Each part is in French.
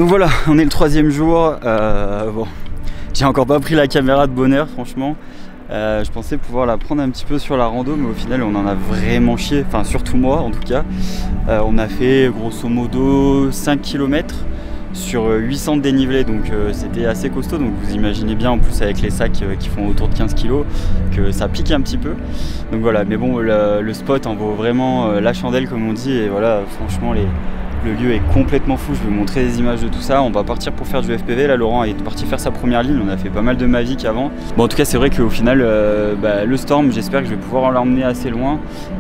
Donc voilà, on est le 3e jour. Bon, j'ai encore pas pris la caméra de bonne heure, franchement. Je pensais pouvoir la prendre un petit peu sur la rando, mais au final on en a vraiment chié, enfin surtout moi en tout cas. On a fait grosso modo 5 km sur 800 de dénivelé, donc c'était assez costaud. Donc vous imaginez bien, en plus avec les sacs qui font autour de 15 kg, que ça pique un petit peu. Donc voilà, mais bon, le spot en vaut vraiment la chandelle comme on dit. Et voilà, franchement le lieu est complètement fou. Je vais vous montrer des images de tout ça. On va partir pour faire du FPV. Là, Laurent est parti faire sa première ligne. On a fait pas mal de Mavic avant. Bon, en tout cas, c'est vrai qu'au final, le Storm, j'espère que je vais pouvoir l'emmener assez loin.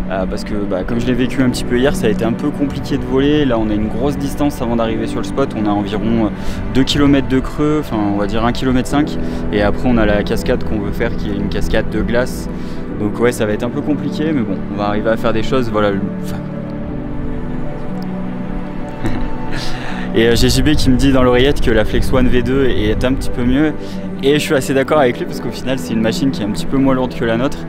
Parce que, comme je l'ai vécu un petit peu hier, ça a été un peu compliqué de voler. Là, on a une grosse distance avant d'arriver sur le spot. On a environ 2 km de creux, enfin, on va dire 1,5 km. Et après, on a la cascade qu'on veut faire, qui est une cascade de glace. Donc, ouais, ça va être un peu compliqué. Mais bon, on va arriver à faire des choses. Voilà. Et j'ai JB qui me dit dans l'oreillette que la Flex One V2 est un petit peu mieux. Et je suis assez d'accord avec lui parce qu'au final c'est une machine qui est un petit peu moins lourde que la nôtre.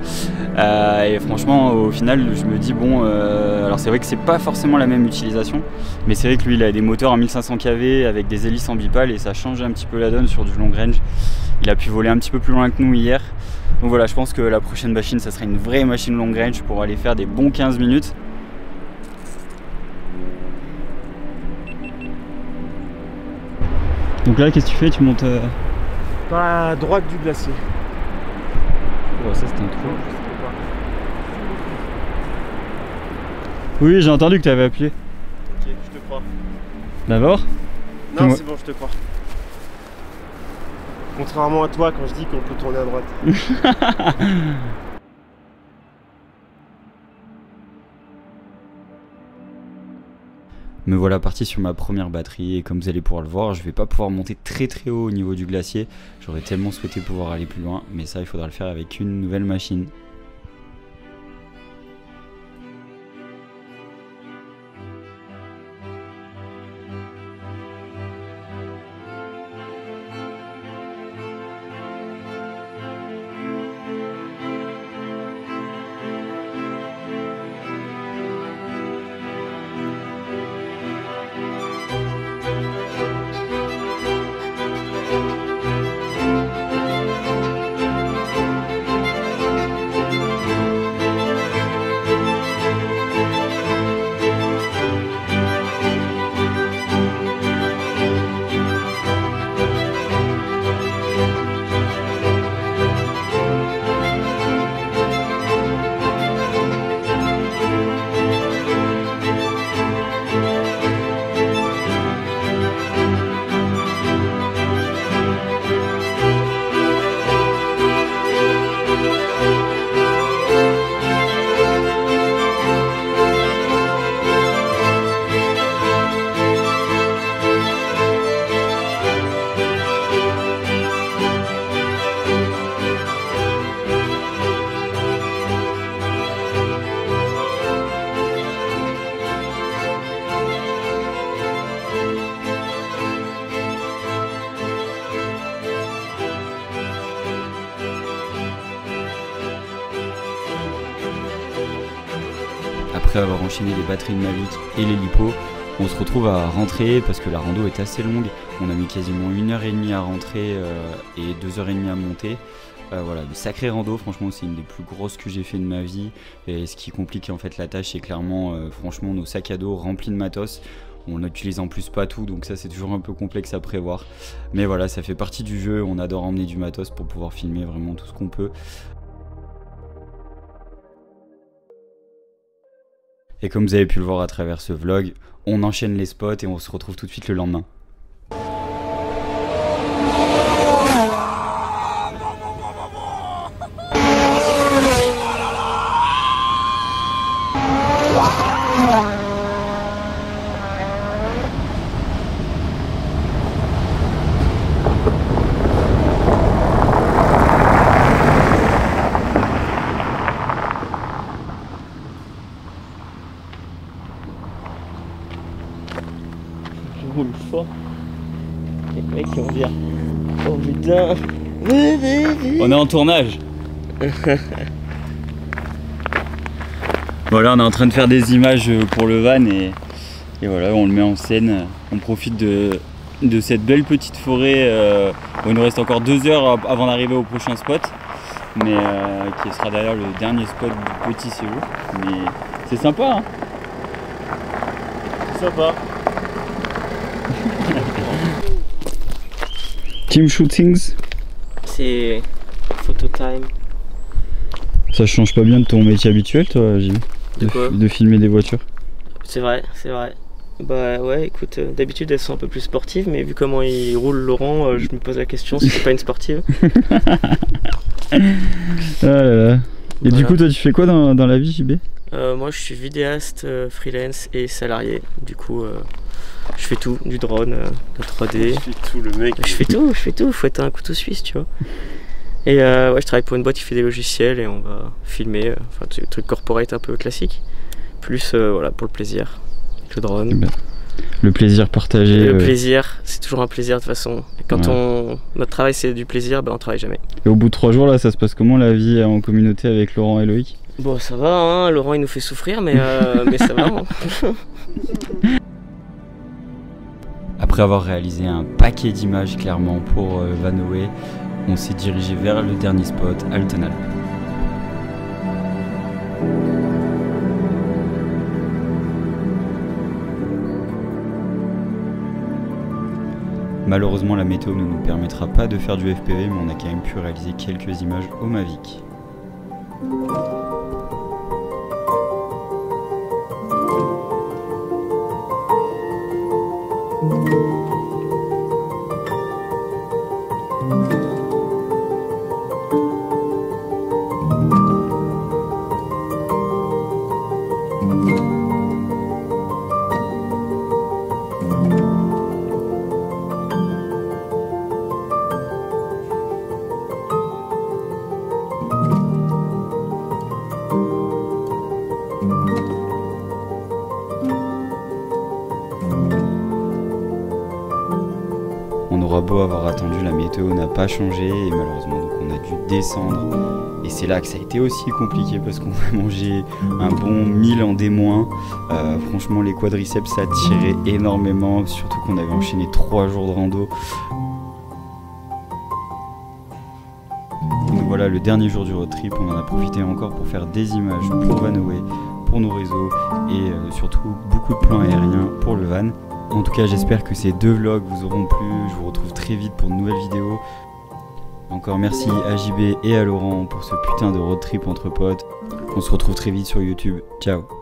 Et franchement au final je me dis bon, alors c'est vrai que c'est pas forcément la même utilisation. Mais c'est vrai que lui il a des moteurs en 1500 kV avec des hélices en bipale et ça change un petit peu la donne sur du long range. Il a pu voler un petit peu plus loin que nous hier. Donc voilà, je pense que la prochaine machine ça sera une vraie machine long range pour aller faire des bons 15 minutes. Donc là, qu'est-ce que tu fais? Tu montes dans la droite du glacier. Oh, ça c'est un trou. Oui, j'ai entendu que tu avais appuyé. Ok, je te crois. D'abord? Non, c'est bon, je te crois. Contrairement à toi, quand je dis qu'on peut tourner à droite. Me voilà parti sur ma première batterie et comme vous allez pouvoir le voir, je vais pas pouvoir monter très haut au niveau du glacier. J'aurais tellement souhaité pouvoir aller plus loin, mais ça il faudra le faire avec une nouvelle machine. Après avoir enchaîné les batteries de Mavic et les lipos, on se retrouve à rentrer parce que la rando est assez longue. On a mis quasiment 1h30 à rentrer et 2h30 à monter. Voilà, une sacrée rando, franchement c'est une des plus grosses que j'ai fait de ma vie. Et ce qui complique en fait la tâche, c'est clairement franchement nos sacs à dos remplis de matos. On n'utilise en plus pas tout, donc ça c'est toujours un peu complexe à prévoir. Mais voilà, ça fait partie du jeu, on adore emmener du matos pour pouvoir filmer vraiment tout ce qu'on peut. Et comme vous avez pu le voir à travers ce vlog, on enchaîne les spots et on se retrouve tout de suite le lendemain. Je roule fort. Et le mec il revient. Oh putain. On est en tournage. Voilà, on est en train de faire des images pour le van et voilà, on le met en scène. On profite de de cette belle petite forêt. Bon, il nous reste encore 2 heures avant d'arriver au prochain spot, mais qui sera d'ailleurs le dernier spot du petit séjour. Mais c'est sympa, hein. C'est sympa. Team shootings. C'est photo time. Ça change pas bien de ton métier habituel, toi, Jim, de filmer des voitures. C'est vrai, c'est vrai. Bah ouais, écoute, d'habitude elles sont un peu plus sportives, mais vu comment il roule Laurent, je me pose la question si c'est pas une sportive. Ah là là. Et voilà. Du coup, toi, tu fais quoi dans la vie, JB? Moi, je suis vidéaste, freelance et salarié. Du coup, je fais tout, du drone, de 3D. Je fais tout, le mec. Je fais tout. Faut être un couteau suisse, tu vois. Et ouais, je travaille pour une boîte qui fait des logiciels et on va filmer, enfin, des trucs corporate un peu classiques. Plus, voilà, pour le plaisir, avec le drone. Le plaisir partagé. Le plaisir, c'est toujours un plaisir de toute façon. Et quand notre travail c'est du plaisir, ben on travaille jamais. Et au bout de 3 jours là, ça se passe comment la vie en communauté avec Laurent et Loïc? Bon, ça va, hein, Laurent il nous fait souffrir, mais ça va. Hein. Après avoir réalisé un paquet d'images clairement pour Vanoé, on s'est dirigé vers le dernier spot, Altenalp. Malheureusement, la météo ne nous permettra pas de faire du FPV, mais on a quand même pu réaliser quelques images au Mavic. On aura beau avoir attendu, la météo n'a pas changé et malheureusement donc on a dû descendre. Et c'est là que ça a été aussi compliqué parce qu'on a mangé un bon 1000 en D-. Franchement les quadriceps ça tirait énormément, surtout qu'on avait enchaîné 3 jours de rando. Donc voilà, le dernier jour du road trip, on en a profité encore pour faire des images pour Vanoé, pour nos réseaux et surtout beaucoup de plans aériens pour le van. En tout cas, j'espère que ces 2 vlogs vous auront plu. Je vous retrouve très vite pour de nouvelles vidéos. Encore merci à JB et à Laurent pour ce putain de road trip entre potes. On se retrouve très vite sur YouTube. Ciao.